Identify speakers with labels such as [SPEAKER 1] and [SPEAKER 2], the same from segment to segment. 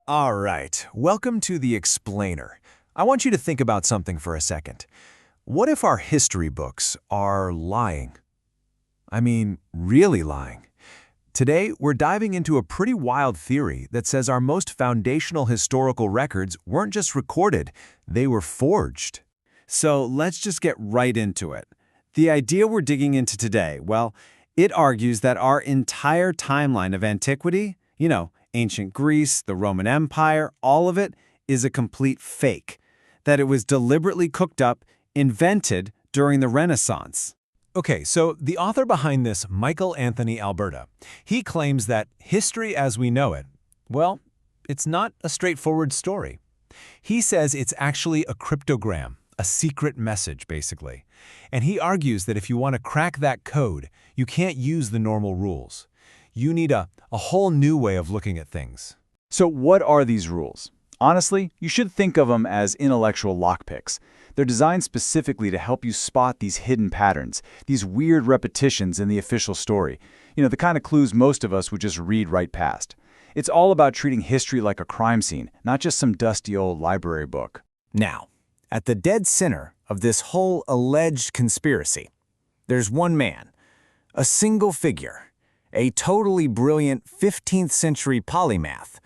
[SPEAKER 1] All right, welcome to The Explainer. I want you to think about something for a second. What if our history books are lying? I mean, really lying. Today, we're diving into a pretty wild theory that says our most foundational historical records weren't just recorded, they were forged.
[SPEAKER 2] So let's just get right into it. The idea we're digging into today, well, it argues that our entire timeline of antiquity, ancient Greece, the Roman Empire, all of it is a complete fake. That it was deliberately cooked up, invented during the Renaissance.
[SPEAKER 1] Okay, so the author behind this, Michael Anthony Alberta, he claims that history as we know it, well, it's not a straightforward story. He says it's actually a cryptogram, a secret message, basically. And he argues that if you want to crack that code, you can't use the normal rules. You need a whole new way of looking at things.
[SPEAKER 3] So what are these rules? Honestly, you should think of them as intellectual lockpicks. They're designed specifically to help you spot these hidden patterns, these weird repetitions in the official story. The kind of clues most of us would just read right past. It's all about treating history like a crime scene, not just some dusty old library book.
[SPEAKER 4] Now, at the dead center of this whole alleged conspiracy, there's one man, a single figure, a totally brilliant 15th century polymath,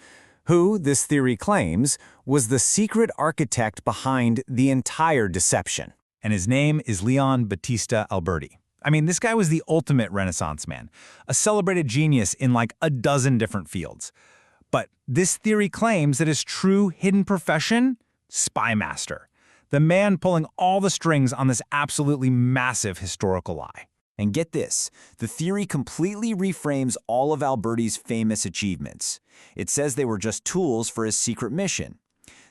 [SPEAKER 4] who, this theory claims, was the secret architect behind the entire deception.
[SPEAKER 5] And his name is Leon Battista Alberti. I mean, this guy was the ultimate Renaissance man, a celebrated genius in like a dozen different fields. But this theory claims that his true hidden profession? Spy master. The man pulling all the strings on this absolutely massive historical lie.
[SPEAKER 4] And get this, the theory completely reframes all of Alberti's famous achievements. It says they were just tools for his secret mission.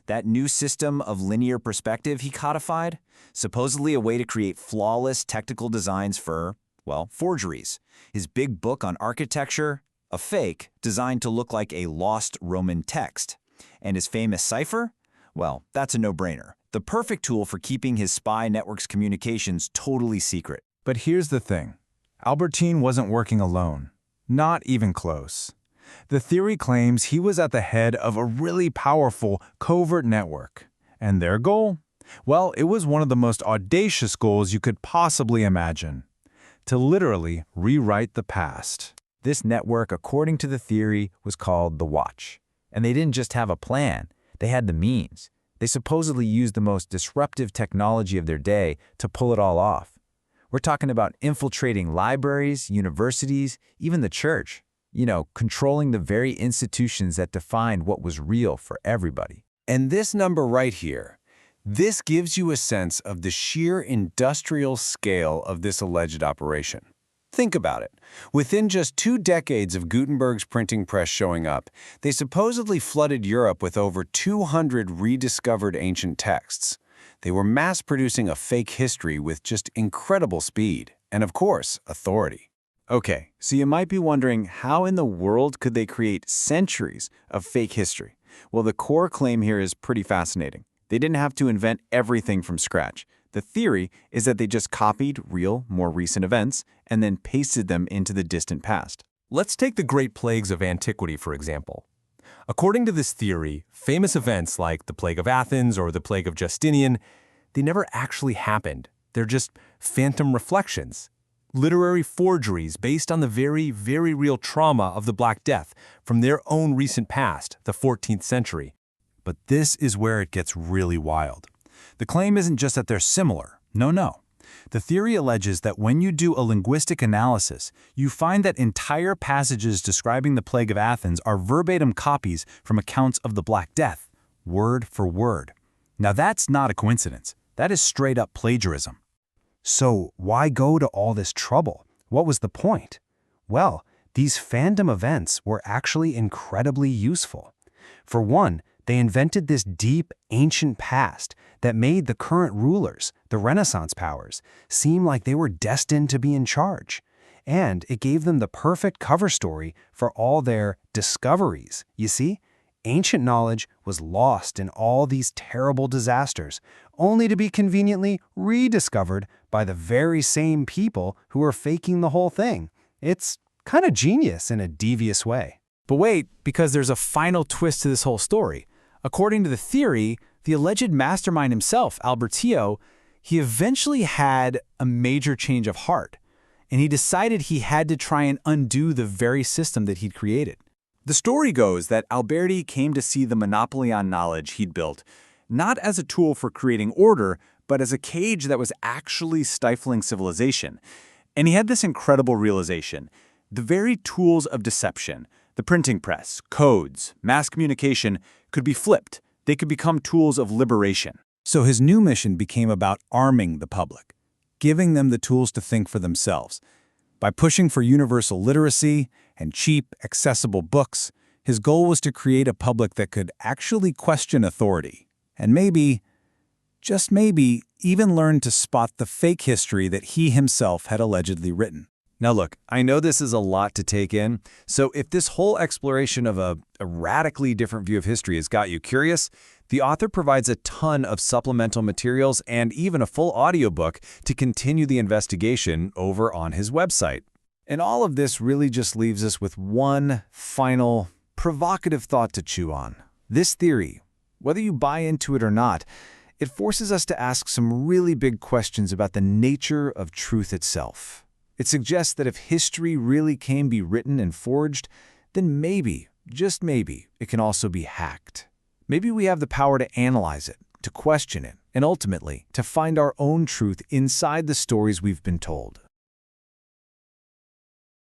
[SPEAKER 4] That new system of linear perspective he codified, supposedly a way to create flawless technical designs for, well, forgeries. His big book on architecture, a fake designed to look like a lost Roman text. And his famous cipher? Well, that's a no-brainer. The perfect tool for keeping his spy network's communications totally secret.
[SPEAKER 5] But here's the thing. Albertine wasn't working alone. Not even close. The theory claims he was at the head of a really powerful covert network. And their goal? Well, it was one of the most audacious goals you could possibly imagine. To literally rewrite the past.
[SPEAKER 6] This network, according to the theory, was called the Watch. And they didn't just have a plan, they had the means. They supposedly used the most disruptive technology of their day to pull it all off. We're talking about infiltrating libraries, universities, even the church. Controlling the very institutions that defined what was real for everybody.
[SPEAKER 1] And this number right here, this gives you a sense of the sheer industrial scale of this alleged operation. Think about it. Within just 2 decades of Gutenberg's printing press showing up, they supposedly flooded Europe with over 200 rediscovered ancient texts. They were mass-producing a fake history with just incredible speed and, of course, authority.
[SPEAKER 3] Okay, so you might be wondering, how in the world could they create centuries of fake history? Well, the core claim here is pretty fascinating. They didn't have to invent everything from scratch. The theory is that they just copied real, more recent events and then pasted them into the distant past.
[SPEAKER 1] Let's take the Great Plagues of antiquity, for example. According to this theory, famous events like the Plague of Athens or the Plague of Justinian, they never actually happened. They're just phantom reflections. Literary forgeries based on the very, very real trauma of the Black Death from their own recent past, the 14th century. But this is where it gets really wild. The claim isn't just that they're similar. No. The theory alleges that when you do a linguistic analysis, you find that entire passages describing the Plague of Athens are verbatim copies from accounts of the Black Death, word for word. Now that's not a coincidence. That is straight-up plagiarism. So why go to all this trouble? What was the point? Well, these fandom events were actually incredibly useful. For one, they invented this deep, ancient past that made the current rulers, the Renaissance powers, seem like they were destined to be in charge. And it gave them the perfect cover story for all their discoveries. You see, ancient knowledge was lost in all these terrible disasters, only to be conveniently rediscovered by the very same people who were faking the whole thing. It's kind of genius in a devious way.
[SPEAKER 6] But wait, because there's a final twist to this whole story. According to the theory, the alleged mastermind himself, Albertio, he eventually had a major change of heart, and he decided he had to try and undo the very system that he'd created.
[SPEAKER 3] The story goes that Alberti came to see the monopoly on knowledge he'd built, not as a tool for creating order, but as a cage that was actually stifling civilization. And he had this incredible realization. The very tools of deception, the printing press, codes, mass communication, could be flipped. They could become tools of liberation.
[SPEAKER 2] So his new mission became about arming the public, giving them the tools to think for themselves. By pushing for universal literacy and cheap, accessible books, his goal was to create a public that could actually question authority, and maybe, just maybe, even learn to spot the fake history that he himself had allegedly written.
[SPEAKER 6] Now look, I know this is a lot to take in, so if this whole exploration of a radically different view of history has got you curious, the author provides a ton of supplemental materials and even a full audiobook to continue the investigation over on his website. And all of this really just leaves us with one final, provocative thought to chew on. This theory, whether you buy into it or not, it forces us to ask some really big questions about the nature of truth itself. It suggests that if history really can be written and forged, then maybe, just maybe, it can also be hacked. Maybe we have the power to analyze it, to question it, and ultimately, to find our own truth inside the stories we've been told.